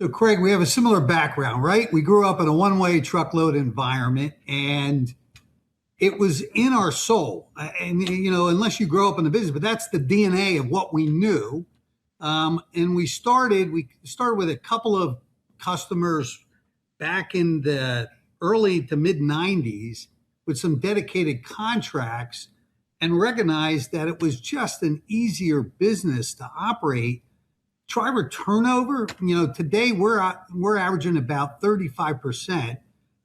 So, Craig, we have a similar background, right? We grew up in a one-way truckload environment, and it was in our soul. And unless you grow up in the business, but that's the DNA of what we knew. And we started with a couple of customers back in the early to mid 90s with some dedicated contracts, and recognized that it was just an easier business to operate. Driver turnover, today we're averaging about 35%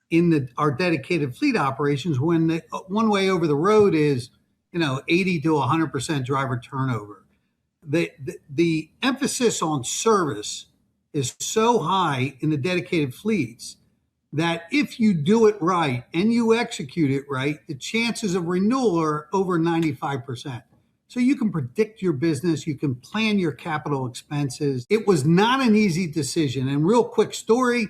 in our dedicated fleet operations, when the one way over the road is 80 to 100% driver turnover. The emphasis on service is so high in the dedicated fleets that if you do it right and you execute it right, the chances of renewal are over 95%. So you can predict your business, you can plan your capital expenses. It was not an easy decision. And real quick story,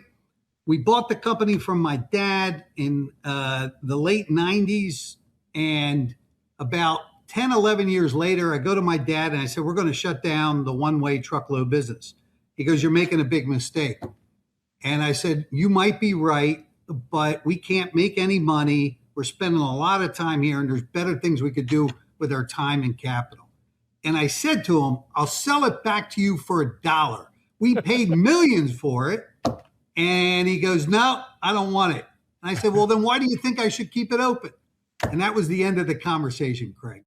we bought the company from my dad in the late 90s. And about 10, 11 years later, I go to my dad and I said, we're going to shut down the one-way truckload business. He goes, you're making a big mistake. And I said, you might be right, but we can't make any money. We're spending a lot of time here, and there's better things we could do with our time and capital. And I said to him, I'll sell it back to you for $1. We paid millions for it. And he goes, no, I don't want it. And I said, well, then why do you think I should keep it open? And that was the end of the conversation, Craig.